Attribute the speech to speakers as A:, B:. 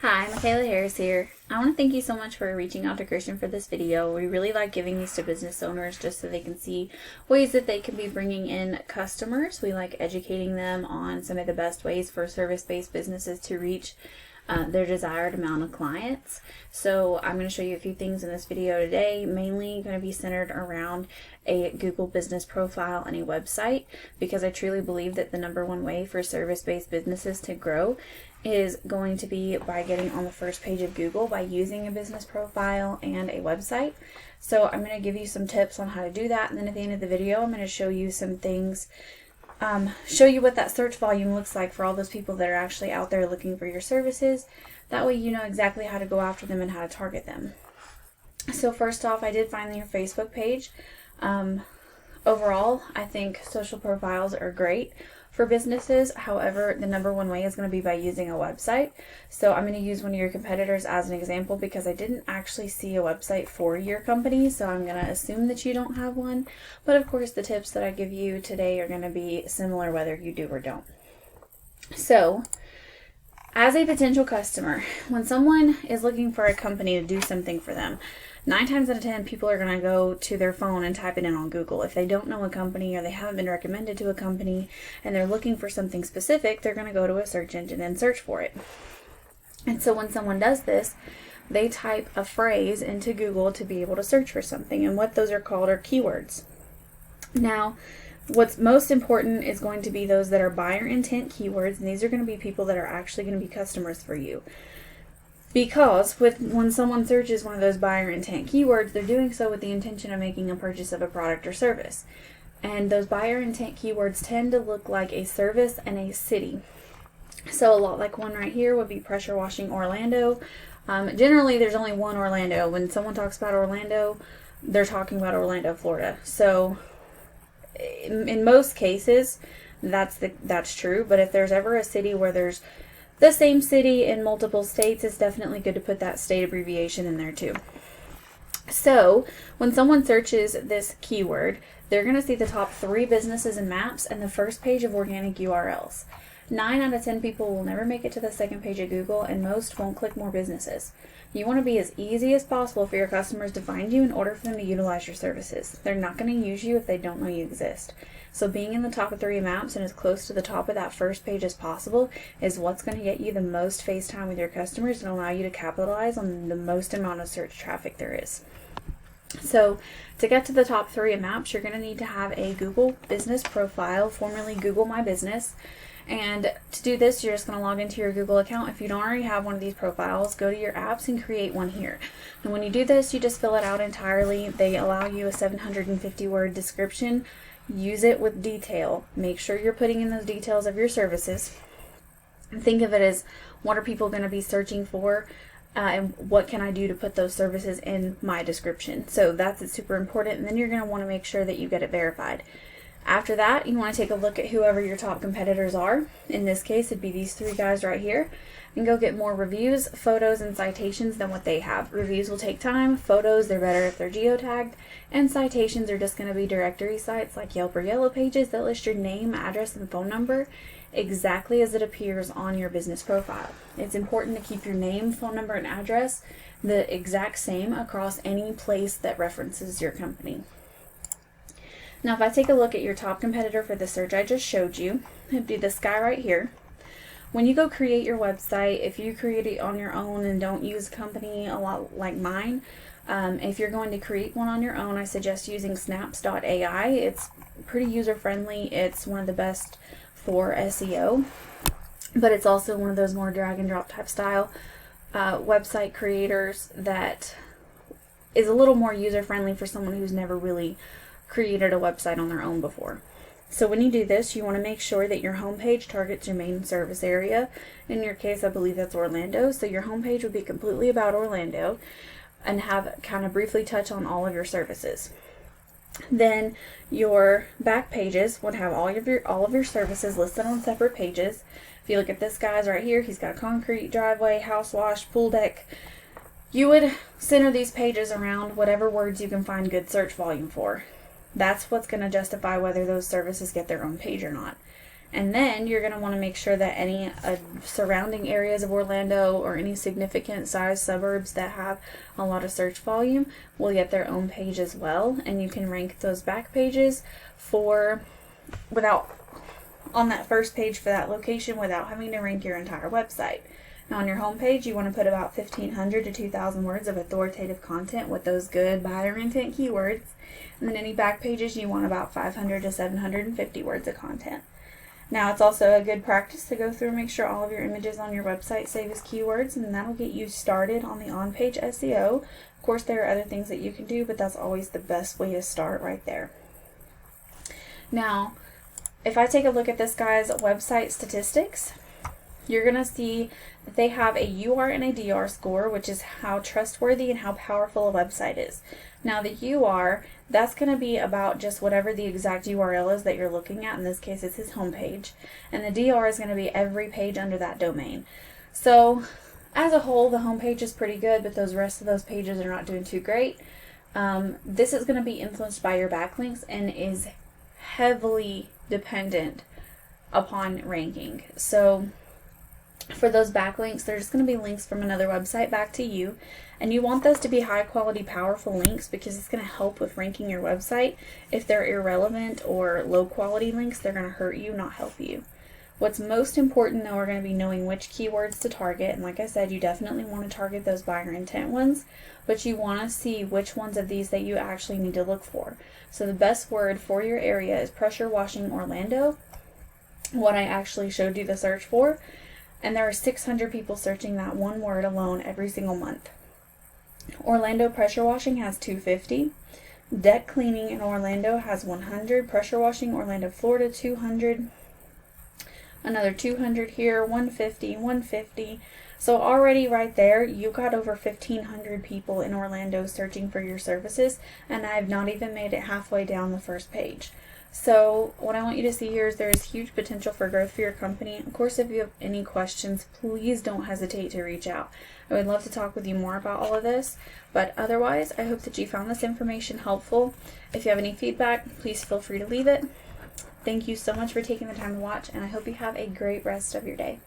A: Hi, Michaela Harris here. I want to thank you so much for reaching out to Christian for this video. We really like giving these to business owners just so they can see ways that they can be bringing in customers. We like educating them on some of the best ways for service-based businesses to reach their desired amount of clients. So I'm going to show you a few things in this video today, mainly going to be centered around a Google business profile and a website, because I truly believe that the number one way for service-based businesses to grow is going to be by getting on the first page of Google by using a business profile and a website. So I'm going to give you some tips on how to do that, and then at the end of the video I'm going to show you some things, show you what that search volume looks like for all those people that are actually out there looking for your services. That way you know exactly how to go after them and how to target them. So first off, I did find your Facebook page. Overall, I think social profiles are great for businesses. However, the number one way is going to be by using a website. So I'm going to use one of your competitors as an example because I didn't actually see a website for your company, so I'm going to assume that you don't have one. But of course, the tips that I give you today are going to be similar whether you do or don't. So, as a potential customer, when someone is looking for a company to do something for them, 9 times out of 10 people are going to go to their phone and type it in on Google. If they don't know a company or they haven't been recommended to a company and they're looking for something specific, they're going to go to a search engine and search for it. And so when someone does this, they type a phrase into Google to be able to search for something, and what those are called are keywords. Now, what's most important is going to be those that are buyer intent keywords, and these are going to be people that are actually going to be customers for you. Because when someone searches one of those buyer intent keywords, they're doing so with the intention of making a purchase of a product or service. And those buyer intent keywords tend to look like a service and a city. So a lot like one right here would be pressure washing Orlando. Generally, there's only one Orlando. When someone talks about Orlando, they're talking about Orlando, Florida. So in most cases, that's true. But if there's ever a city where there's the same city in multiple states, it's definitely good to put that state abbreviation in there too. So when someone searches this keyword, they're going to see the top 3 businesses and maps and the first page of organic URLs. 9 out of 10 people will never make it to the second page of Google, and most won't click more businesses. You want to be as easy as possible for your customers to find you in order for them to utilize your services. They're not going to use you if they don't know you exist. So being in the top of 3 maps and as close to the top of that first page as possible is what's going to get you the most face time with your customers and allow you to capitalize on the most amount of search traffic there is. So to get to the top 3 maps, you're going to need to have a Google business profile, formerly Google My Business. And to do this, you're just going to log into your Google account. If you don't already have one of these profiles, go to your apps and create one here. And when you do this, you just fill it out entirely. They allow you a 750-word description. Use it with detail. Make sure you're putting in those details of your services. And think of it as, what are people going to be searching for? And what can I do to put those services in my description? So that's super important. And then you're going to want to make sure that you get it verified. After that, you want to take a look at whoever your top competitors are. In this case, it'd be these 3 guys right here. And go get more reviews, photos, and citations than what they have. Reviews will take time. Photos, they're better if they're geotagged. And citations are just going to be directory sites like Yelp or Yellow Pages that list your name, address, and phone number exactly as it appears on your business profile. It's important to keep your name, phone number, and address the exact same across any place that references your company. Now, if I take a look at your top competitor for the search I just showed you, it'd be this guy right here. When you go create your website, if you create it on your own and don't use a company a lot like mine, if you're going to create one on your own, I suggest using snaps.ai. It's pretty user-friendly. It's one of the best for SEO, but it's also one of those more drag-and-drop type style website creators that is a little more user-friendly for someone who's never really created a website on their own before. So when you do this, you want to make sure that your homepage targets your main service area. In your case, I believe that's Orlando. So your homepage would be completely about Orlando and have kind of briefly touch on all of your services. Then your back pages would have all of your services listed on separate pages. If you look at this guy's right here, he's got concrete, driveway, house wash, pool deck. You would center these pages around whatever words you can find good search volume for. That's what's going to justify whether those services get their own page or not. And then you're going to want to make sure that any surrounding areas of Orlando or any significant size suburbs that have a lot of search volume will get their own page as well. And you can rank those back pages on that first page for that location without having to rank your entire website. Now on your home page, you want to put about 1,500 to 2,000 words of authoritative content with those good buyer intent keywords. And then any back pages, you want about 500 to 750 words of content. Now it's also a good practice to go through and make sure all of your images on your website save as keywords, and that'll get you started on the on-page SEO. Of course, there are other things that you can do, but that's always the best way to start right there. Now, if I take a look at this guy's website statistics, you're going to see that they have a UR and a DR score, which is how trustworthy and how powerful a website is. Now the UR, that's going to be about just whatever the exact URL is that you're looking at. In this case, it's his homepage. And the DR is going to be every page under that domain. So as a whole, the homepage is pretty good, but those rest of those pages are not doing too great. This is going to be influenced by your backlinks and is heavily dependent upon ranking. So for those backlinks, they're just going to be links from another website back to you, and you want those to be high quality, powerful links because it's going to help with ranking your website. If they're irrelevant or low quality links, they're going to hurt you, not help you. What's most important though are going to be knowing which keywords to target, and like I said, you definitely want to target those buyer intent ones, but you want to see which ones of these that you actually need to look for. So the best word for your area is pressure washing Orlando, what I actually showed you the search for. And there are 600 people searching that one word alone every single month. Orlando pressure washing has 250. Deck cleaning in Orlando has 100. Pressure washing Orlando, Florida, 200. Another 200 here, 150, 150. So already right there, you got over 1,500 people in Orlando searching for your services, and I've not even made it halfway down the first page. So what I want you to see here is there is huge potential for growth for your company. Of course, if you have any questions, please don't hesitate to reach out. I would love to talk with you more about all of this, but otherwise, I hope that you found this information helpful. If you have any feedback, please feel free to leave it. Thank you so much for taking the time to watch, and I hope you have a great rest of your day.